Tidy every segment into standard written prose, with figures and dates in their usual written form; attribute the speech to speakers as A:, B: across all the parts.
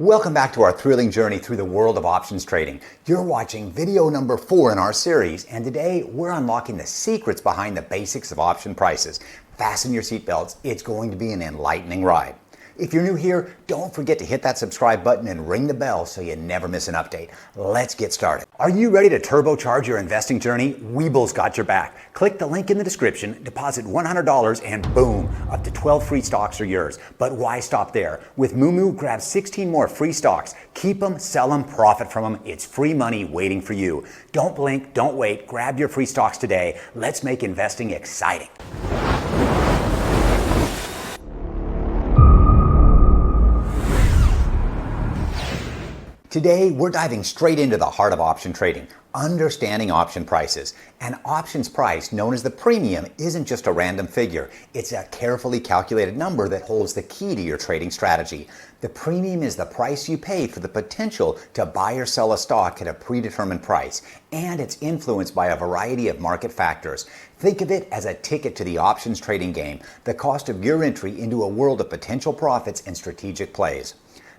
A: Welcome back to our thrilling journey through the world of options trading. You're watching video number 4 in our series, and today we're unlocking the secrets behind the basics of option prices. Fasten your seatbelts, it's going to be an enlightening ride. If you're new here, don't forget to hit that subscribe button and ring the bell so you never miss an update. Let's get started. Are you ready to turbocharge your investing journey? Weeble's got your back. Click the link in the description, deposit $100, and boom, up to 12 free stocks are yours. But why stop there? With Moomoo, grab 16 more free stocks. Keep them, sell them, profit from them. It's free money waiting for you. Don't blink, don't wait. Grab your free stocks today. Let's make investing exciting. Today, we're diving straight into the heart of option trading, understanding option prices. An options price, known as the premium, isn't just a random figure. It's a carefully calculated number that holds the key to your trading strategy. The premium is the price you pay for the potential to buy or sell a stock at a predetermined price, and it's influenced by a variety of market factors. Think of it as a ticket to the options trading game, the cost of your entry into a world of potential profits and strategic plays.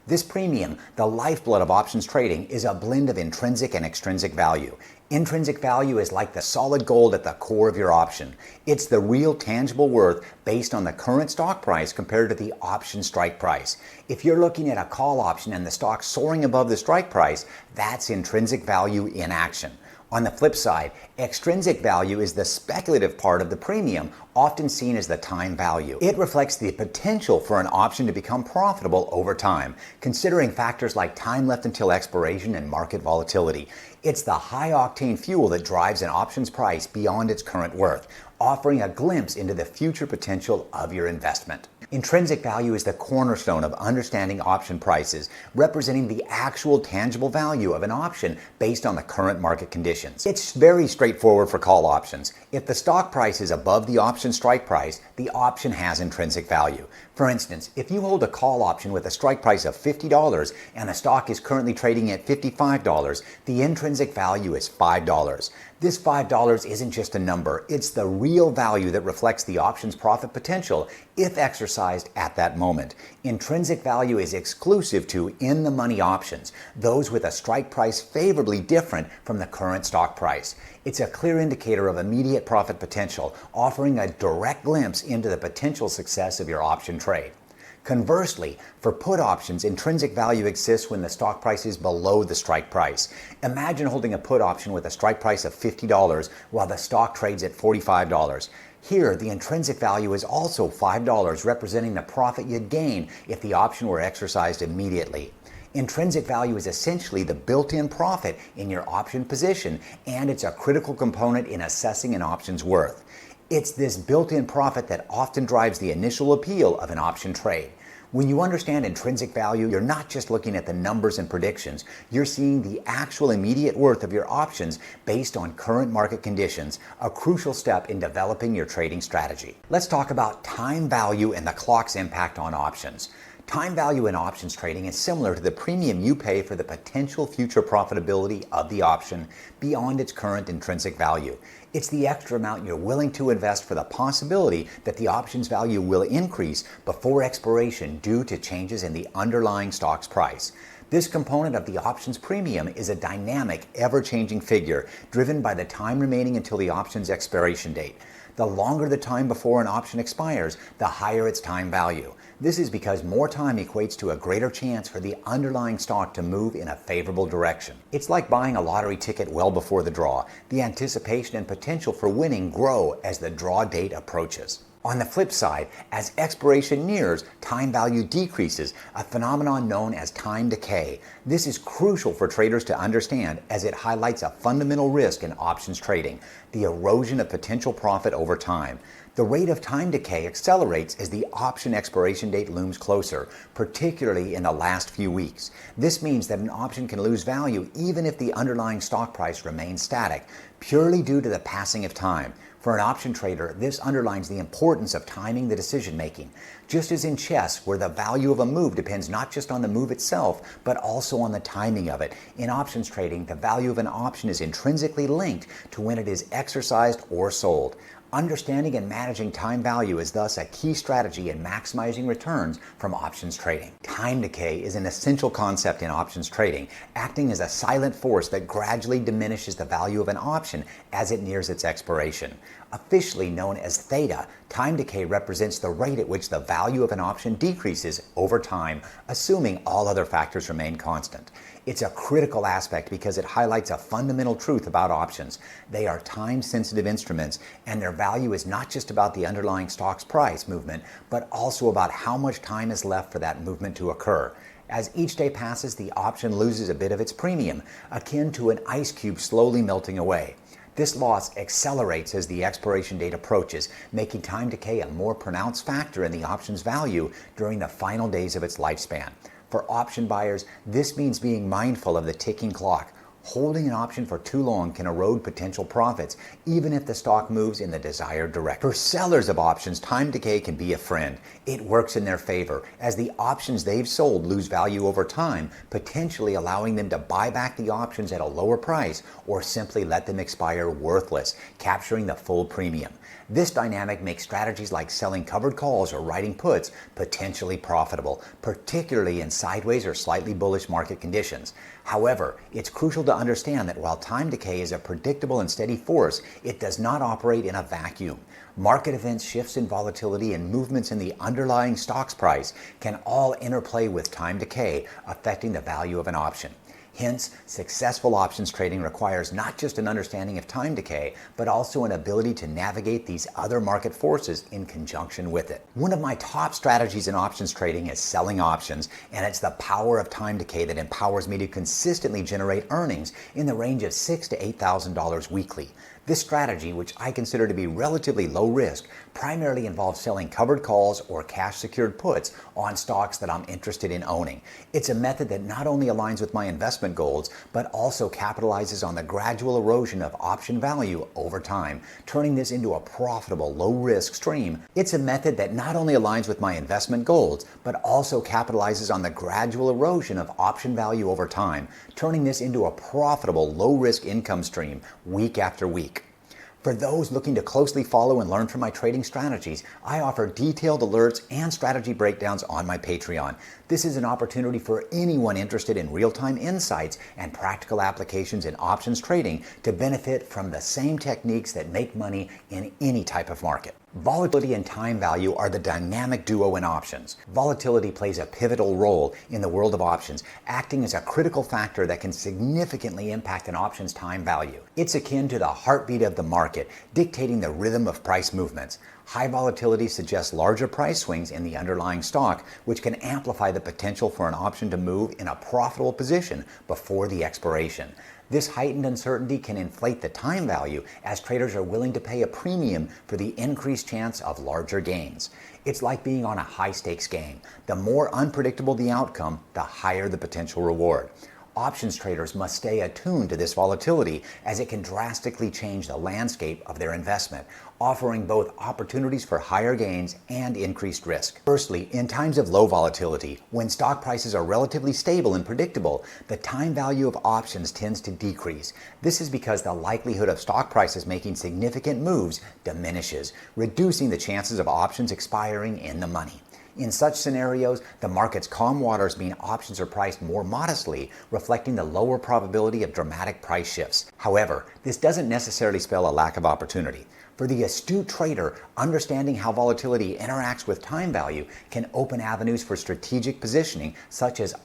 A: This premium, the lifeblood of options trading, is a blend of intrinsic and extrinsic value. Intrinsic value is like the solid gold at the core of your option. It's the real tangible worth based on the current stock price compared to the option strike price. If you're looking at a call option and the stock soaring above the strike price, that's intrinsic value in action. On the flip side, extrinsic value is the speculative part of the premium, often seen as the time value. It reflects the potential for an option to become profitable over time, considering factors like time left until expiration and market volatility. It's the high-octane fuel that drives an options price beyond its current worth, offering a glimpse into the future potential of your investment. Intrinsic value is the cornerstone of understanding option prices, representing the actual tangible value of an option based on the current market conditions. It's very straightforward for call options. If the stock price is above the option strike price, the option has intrinsic value. For instance, if you hold a call option with a strike price of $50 and the stock is currently trading at $55, the intrinsic value is $5. This $5 isn't just a number, it's the real value that reflects the option's profit potential if exercised at that moment. Intrinsic value is exclusive to in-the-money options, those with a strike price favorably different from the current stock price. It's a clear indicator of immediate profit potential, offering a direct glimpse into the potential success of your option trade. Conversely, for put options, intrinsic value exists when the stock price is below the strike price. Imagine holding a put option with a strike price of $50 while the stock trades at $45. Here, the intrinsic value is also $5, representing the profit you'd gain if the option were exercised immediately. Intrinsic value is essentially the built-in profit in your option position, and it's a critical component in assessing an option's worth. It's this built-in profit that often drives the initial appeal of an option trade. When you understand intrinsic value, you're not just looking at the numbers and predictions. You're seeing the actual immediate worth of your options based on current market conditions, a crucial step in developing your trading strategy. Let's talk about time value and the clock's impact on options. Time value in options trading is similar to the premium you pay for the potential future profitability of the option beyond its current intrinsic value. It's the extra amount you're willing to invest for the possibility that the option's value will increase before expiration due to changes in the underlying stock's price. This component of the options premium is a dynamic, ever-changing figure driven by the time remaining until the option's expiration date. The longer the time before an option expires, the higher its time value. This is because more time equates to a greater chance for the underlying stock to move in a favorable direction. It's like buying a lottery ticket well before the draw. The anticipation and potential for winning grow as the draw date approaches. On the flip side, as expiration nears, time value decreases, a phenomenon known as time decay. This is crucial for traders to understand as it highlights a fundamental risk in options trading, the erosion of potential profit over time. The rate of time decay accelerates as the option expiration date looms closer, particularly in the last few weeks. This means that an option can lose value even if the underlying stock price remains static, purely due to the passing of time. For an option trader, this underlines the importance of timing the decision making. Just as in chess, where the value of a move depends not just on the move itself, but also on the timing of it, in options trading, the value of an option is intrinsically linked to when it is exercised or sold. Understanding and managing time value is thus a key strategy in maximizing returns from options trading. Time decay is an essential concept in options trading, acting as a silent force that gradually diminishes the value of an option as it nears its expiration. Officially known as theta, time decay represents the rate at which the value of an option decreases over time, assuming all other factors remain constant. It's a critical aspect because it highlights a fundamental truth about options. They are time-sensitive instruments, and their value is not just about the underlying stock's price movement, but also about how much time is left for that movement to occur. As each day passes, the option loses a bit of its premium, akin to an ice cube slowly melting away. This loss accelerates as the expiration date approaches, making time decay a more pronounced factor in the option's value during the final days of its lifespan. For option buyers, this means being mindful of the ticking clock. Holding an option for too long can erode potential profits, even if the stock moves in the desired direction. For sellers of options, time decay can be a friend. It works in their favor, as the options they've sold lose value over time, potentially allowing them to buy back the options at a lower price or simply let them expire worthless, capturing the full premium. This dynamic makes strategies like selling covered calls or writing puts potentially profitable, particularly in sideways or slightly bullish market conditions. However, it's crucial to understand that while time decay is a predictable and steady force, it does not operate in a vacuum. Market events, shifts in volatility, and movements in the underlying stock's price can all interplay with time decay, affecting the value of an option. Hence, successful options trading requires not just an understanding of time decay, but also an ability to navigate these other market forces in conjunction with it. One of my top strategies in options trading is selling options, and it's the power of time decay that empowers me to consistently generate earnings in the range of $6,000 to $8,000 weekly. This strategy, which I consider to be relatively low risk, primarily involves selling covered calls or cash secured puts on stocks that I'm interested in owning. It's a method that not only aligns with my investment goals, but also capitalizes on the gradual erosion of option value over time, turning this into a profitable low risk stream. It's a method that not only aligns with my investment goals, but also capitalizes on the gradual erosion of option value over time, turning this into a profitable low risk income stream week after week. For those looking to closely follow and learn from my trading strategies, I offer detailed alerts and strategy breakdowns on my Patreon. This is an opportunity for anyone interested in real-time insights and practical applications in options trading to benefit from the same techniques that make money in any type of market. Volatility and time value are the dynamic duo in options. Volatility plays a pivotal role in the world of options, acting as a critical factor that can significantly impact an option's time value. It's akin to the heartbeat of the market, dictating the rhythm of price movements. High volatility suggests larger price swings in the underlying stock, which can amplify the potential for an option to move in a profitable position before the expiration. This heightened uncertainty can inflate the time value as traders are willing to pay a premium for the increased chance of larger gains. It's like being on a high-stakes game. The more unpredictable the outcome, the higher the potential reward. Options traders must stay attuned to this volatility as it can drastically change the landscape of their investment, offering both opportunities for higher gains and increased risk. Firstly, in times of low volatility, when stock prices are relatively stable and predictable, the time value of options tends to decrease. This is because the likelihood of stock prices making significant moves diminishes, reducing the chances of options expiring in the money. In such scenarios, the market's calm waters mean options are priced more modestly, reflecting the lower probability of dramatic price shifts. However, this doesn't necessarily spell a lack of opportunity. For the astute trader, understanding how volatility interacts with time value can open avenues for strategic positioning, such as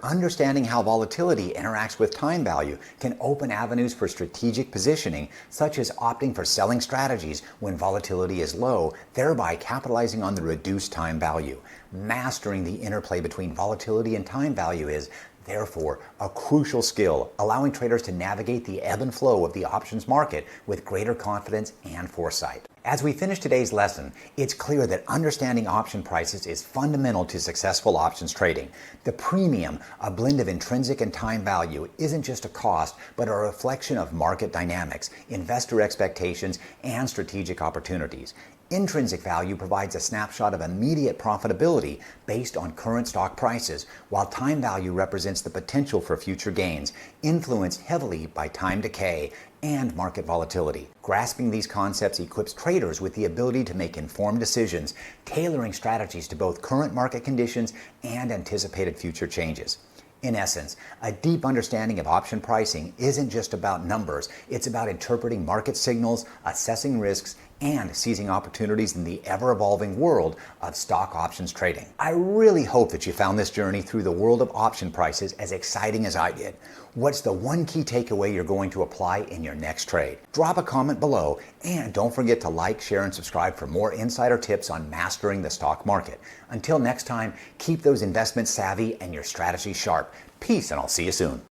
A: understanding how volatility interacts with time value can open avenues for strategic positioning, such as opting for selling strategies when volatility is low, thereby capitalizing on the reduced time value. Mastering the interplay between volatility and time value is, therefore, a crucial skill, allowing traders to navigate the ebb and flow of the options market with greater confidence and foresight. As we finish today's lesson, it's clear that understanding option prices is fundamental to successful options trading. The premium, a blend of intrinsic and time value, isn't just a cost, but a reflection of market dynamics, investor expectations, and strategic opportunities. Intrinsic value provides a snapshot of immediate profitability based on current stock prices, while time value represents the potential for future gains, influenced heavily by time decay and market volatility. Grasping these concepts equips traders with the ability to make informed decisions, tailoring strategies to both current market conditions and anticipated future changes. In essence, a deep understanding of option pricing isn't just about numbers, it's about interpreting market signals, assessing risks, and seizing opportunities in the ever-evolving world of stock options trading. I really hope that you found this journey through the world of option prices as exciting as I did. What's the one key takeaway you're going to apply in your next trade? Drop a comment below, and don't forget to like, share, and subscribe for more insider tips on mastering the stock market. Until next time, keep those investments savvy and your strategy sharp. Peace, and I'll see you soon.